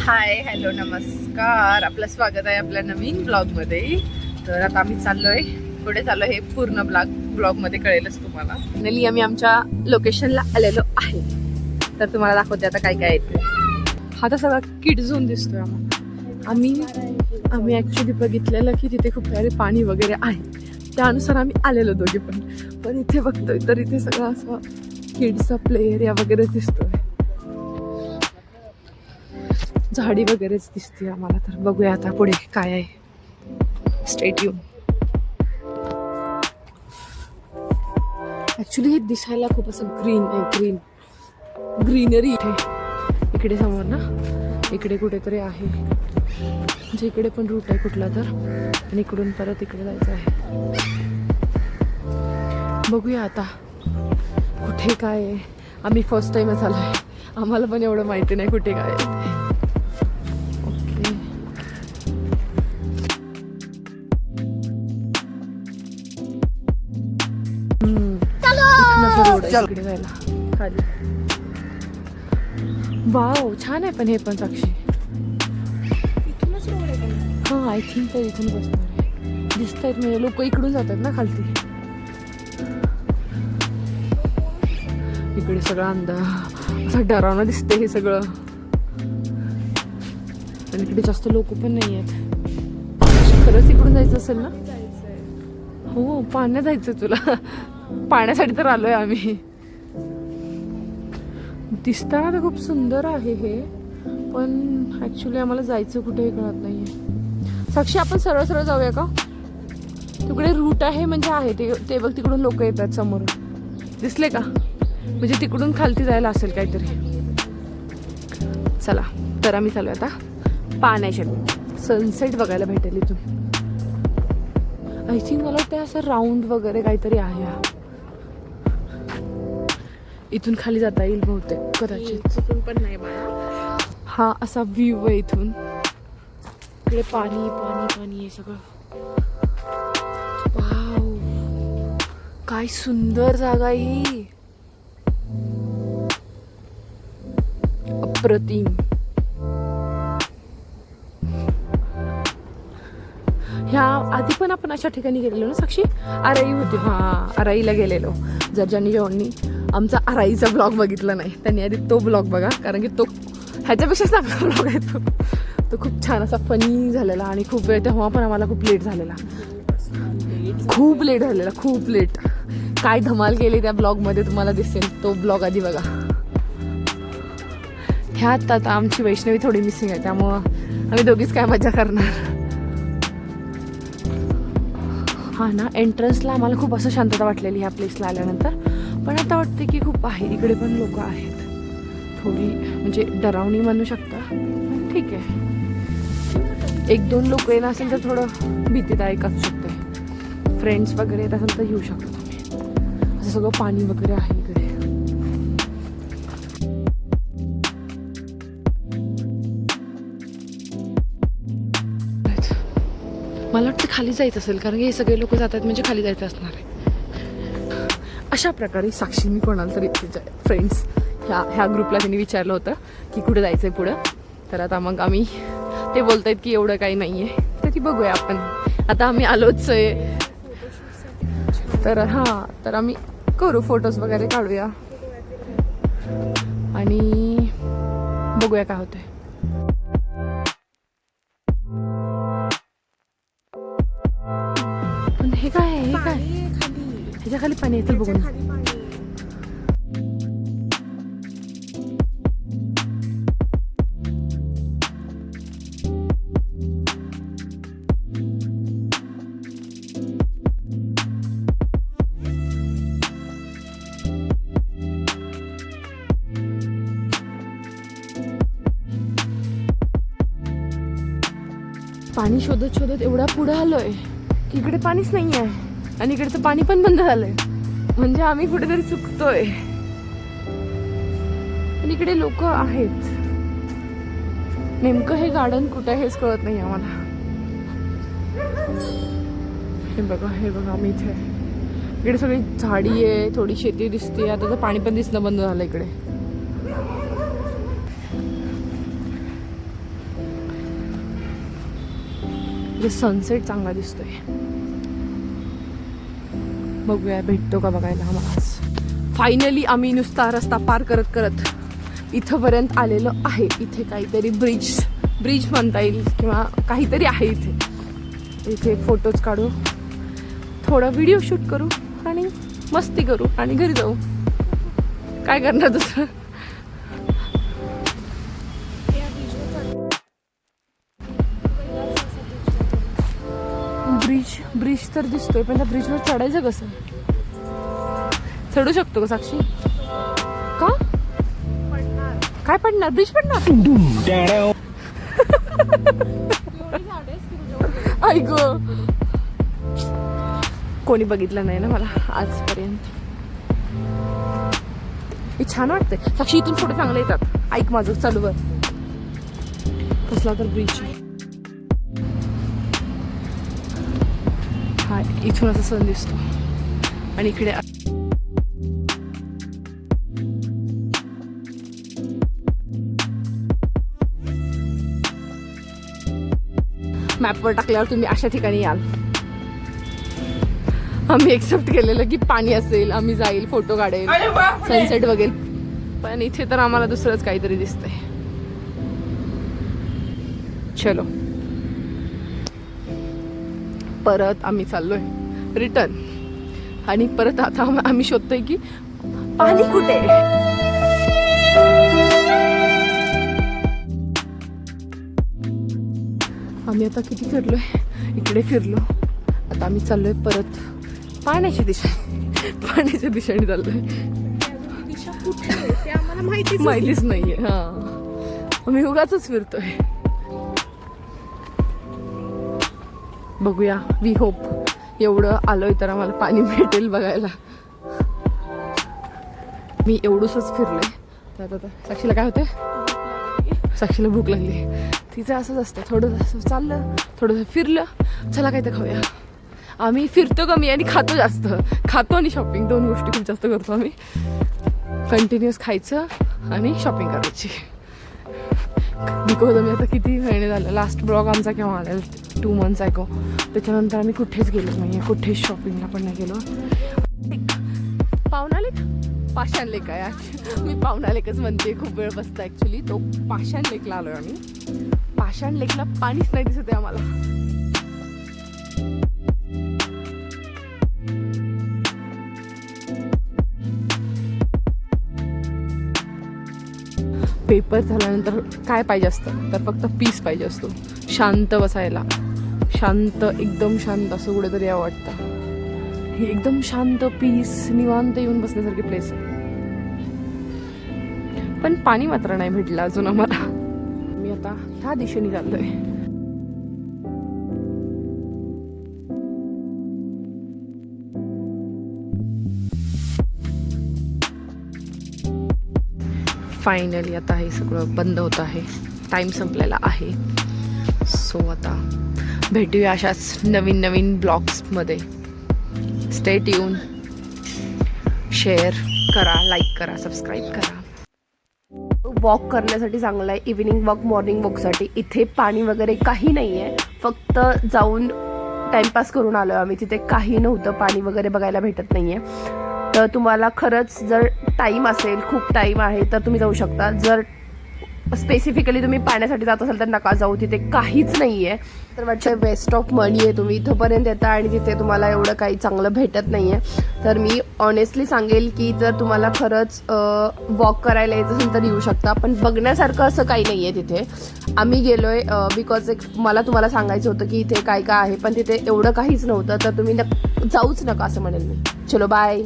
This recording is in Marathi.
हाय हॅलो नमस्कार, आपलं स्वागत आहे आपल्या नवीन ब्लॉगमध्ये. तर आता आम्ही चाललोय, पुढे चाललोय हे पूर्ण ब्लॉगमध्ये कळेलच तुम्हाला. फायनली आम्ही आमच्या लोकेशनला आलेलो आहे. तर तुम्हाला दाखवते आता काय काय येते. हा तर सगळा किड झोन दिसतोय आम्हाला. आम्ही ऍक्च्युली बघितलेलं की तिथे खूप सारे पाणी वगैरे आहे, त्यानुसार आम्ही आलेलो दोघे पण इथे बघतोय तर इथे सगळं असं किड्सचा प्ले एरिया वगैरे दिसतोय. झाडी वगैरेच दिसते आम्हाला. तर बघूया आता पुढे काय आहे. Stay tune. ऍक्च्युली हे दिसायला खूप असं ग्रीन आहे, ग्रीनरी इकडे समोर ना, इकडे कुठेतरी आहे, म्हणजे इकडे पण रूट आहे कुठला तर, आणि इकडून परत इकडे जायचं आहे. बघूया आता कुठे काय आहे. आम्ही फर्स्ट टाइमच आलोय, आम्हाला पण एवढं माहिती नाही कुठे काय आहे. इकडे जायला खाली. वाव, छान आहे पण हे पण साक्षी. हा, आय थिंक तर इथून बसणार आहे. दिसत आहेत म्हणजे लोक इकडून जातात ना खालती. इकडे सगळं अंधार, असं डरावणं दिसते हे सगळं. आणि इकडे जास्त लोक पण नाही आहेत. खरंच इकडून जायचं असेल ना? हो, पाण्यात जायचं तुला. पाण्यासाठी तर आलोय आम्ही. दिसताना तर खूप सुंदर आहे हे, पण ऍक्च्युली आम्हाला जायचं कुठेही कळत नाहीये. साक्षी, आपण सरळ सरळ जाऊया का? तिकडे रूट आहे, म्हणजे आहे ते बघ, तिकडून लोक येतात समोर. दिसले का? म्हणजे तिकडून खालती जायला असेल काहीतरी. चला, तर आम्ही चालू आता पाण्यासाठी. सनसेट बघायला भेटेल इथून. आय थिंक मला वाटतं असं राऊंड वगैरे काहीतरी आहे. इथून खाली जाता येईल बहुतेक, कदाचित. इथून पण नाही बाळा. हा असा व्ह्यू आहे इथून. इकडे पाणी पाणी पाणी आहे सगळं. वाव, काय सुंदर जागा ही. अप्रतिम. ह्या आधी पण आपण अशा ठिकाणी गेलेलो ना साक्षी? आराई होती. हा, आराईला गेलेलो. जर ज्यांनी आमचा आराईचा ब्लॉग बघितला नाही त्यांनी आधी तो ब्लॉग बघा, कारण की तो ह्याच्यापेक्षा चांगला ब्लॉग आहे. तो खूप छान असा फनी झालेला, आणि खूप वेळ तेव्हा पण आम्हाला खूप लेट झालेला. खूप लेट. काय धमाल केली त्या ब्लॉगमध्ये तुम्हाला दिसेल. तो ब्लॉग आधी बघा. ह्यात आता आमची वैष्णवी थोडी मिसिंग आहे, त्यामुळं आम्ही दोघीच काय मजा करणार. हा ना, एंट्रन्सला आम्हाला खूप असं शांतता वाटलेली ह्या प्लेसला आल्यानंतर, पण आता वाटते की खूप आहे. इकडे पण लोक आहेत, थोडी म्हणजे डरावणी म्हणू शकता. ठीक आहे, 1-2 लोक येणं असेल तर थोडं भीतीदायक असू शकते. फ्रेंड्स वगैरे येत असेल तर येऊ शकतो तुम्ही. असं सगळं पाणी वगैरे आहे इकडे. मला वाटतं खाली जायचं असेल, कारण की हे सगळे लोक जातात म्हणजे खाली जायचं असणार आहे. अशा प्रकारे साक्षी मी कोणाला तरी फ्रेंड्स ह्या ग्रुपला त्यांनी विचारलं होतं की कुठे जायचं आहे पुढं. तर आता मग आम्ही, ते बोलत आहेत की एवढं काही नाही आहे, तरी बघूया आपण. आता आम्ही आलोच आहे, तर हां, तर आम्ही करू फोटोज वगैरे काढूया आणि बघूया काय होतंय. पण हे काय आहे? हे काय ह्याच्या खाली पाणी येतील बघून. पाणी शोधत शोधत एवढा पुढे आलोय की इकडे पाणीच नाही आहे, आणि इकडे तर पाणी पण बंद झालंय. म्हणजे आम्ही कुठेतरी चुकतोय. पण इकडे लोक आहेत. नेमकं हे गार्डन कुठे हेच कळत नाही आम्हाला. हे बघा आम्ही इथे. इकडे सगळी झाडी आहे, थोडी शेती दिसते. आता तर पाणी पण दिसणं बंद झालं इकडे. म्हणजे सनसेट चांगला दिसतोय. बघूया भेटतो का बघायला आम्हाला आज. फायनली आम्ही नुसता रस्ता पार करत करत इथंपर्यंत आलेलो आहे. इथे काहीतरी ब्रिज म्हणता येईल किंवा काहीतरी आहे इथे. इथे फोटोज काढू, थोडा व्हिडिओ शूट करू आणि मस्ती करू आणि घरी जाऊ. काय करणार दुसरं. ब्रिज तर दिसतोय, पण त्या ब्रिजवर चढायचं कसं. चढू शकतो का साक्षी. का काय पडणार. ब्रिज पडणार. ऐक कोणी बघितलं नाही ना मला आजपर्यंत. हे छान वाटतंय साक्षी. इथून फोटो चांगले येतात. ऐक माझं चालू वर कसला तर ब्रिज. हा इथून असा सण दिसतो आणि इकडे मॅपवर टाकल्यावर तुम्ही अशा ठिकाणी याल. आम्ही एक्सेप्ट केलेलं की पाणी असेल, आम्ही जाईल, फोटो काढेल, सनसेट बघेल, पण इथे तर आम्हाला दुसरंच काहीतरी दिसतंय. चलो परत आम्ही चाललोय रिटर्न. आणि परत आता आम्ही शोधतोय की पाणी कुठे. आम्ही आता किती फिरलोय, इकडे फिरलो. आता आम्ही चाललोय परत पाण्याच्या दिशेने चाललोय. माहितीच नाहीये. हा आम्ही उगाच फिरतोय. बघूया. वी होप एवढं आलोय तर आम्हाला पाणी भेटेल बघायला. मी एवढंच फिरलोय. तर आता साक्षीला काय होतंय. साक्षीला भूक लागली. तिचं असंच असतं. थोडं चाललं, थोडंसं फिरलं, चला काय तर खाऊया. आम्ही फिरतो कमी आणि खातो जास्त. खातो आणि शॉपिंग, दोन गोष्टी खूप जास्त करतो आम्ही. कंटिन्युअस खायचं आणि शॉपिंग करायची. बिकॉज आम्ही आता किती महिने झालं. लास्ट ब्लॉग आमचा केव्हा आला 2 months अगो. त्याच्यानंतर आम्ही कुठेच गेलो नाही आहे. कुठेच शॉपिंगला पण नाही गेलो. पावना लेक, पाषाण लेक आहे. मी पावना लेकच म्हणते. खूप वेळ बसता ॲक्च्युली. तो पाषाण लेकला आलो आहे आम्ही. पाषाण लेकला पाणीच नाही दिसत आहे आम्हाला. पेपर झाल्यानंतर काय पाहिजे असतं तर फक्त पीस पाहिजे असतो. शांत बसायला, शांत, एकदम शांत असं कुठेतरी यावं वाटतं. हे एकदम शांत, पीस, निवांत येऊन बसण्यासारखी प्लेस आहे. पण पाणी मात्र नाही भेटलं अजून आम्हाला. मी आता ह्या दिशेने चाललोय. फायनली आता हे सगळं बंद होत आहे. टाइम संपलेला आहे. सो आता भेटूया अशाच नवीन ब्लॉग्समध्ये. स्टे ट्यून, शेअर करा, लाईक करा, सबस्क्राईब करा. वॉक करण्यासाठी चांगलं आहे. इव्हिनिंग वॉक, मॉर्निंग वॉकसाठी. इथे पाणी वगैरे काही नाही आहे. फक्त जाऊन टाइमपास करून आलो आम्ही. तिथे काही नव्हतं, पाणी वगैरे बघायला भेटत नाही आहे. तर तुम्हाला खरंच जर टाईम असेल, खूप टाईम आहे, तर तुम्ही जाऊ शकता. जर स्पेसिफिकली तुम्ही पाण्यासाठी जात असाल तर नका जाऊ. तिथे काहीच नाही आहे. तर वाटतं वेस्ट ऑफ मनी आहे. तुम्ही इथंपर्यंत येता आणि तिथे तुम्हाला एवढं काही चांगलं भेटत नाही आहे. तर मी ऑनेस्टली सांगेल की जर तुम्हाला खरंच वॉक करायला यायचं असेल तर येऊ शकता. पण बघण्यासारखं असं काही नाही आहे तिथे. आम्ही गेलो आहे बिकॉज मला तुम्हाला सांगायचं होतं की इथे काय काय आहे, पण तिथे एवढं काहीच नव्हतं. तर तुम्ही जाऊच नका असं म्हणेल मी. चलो बाय.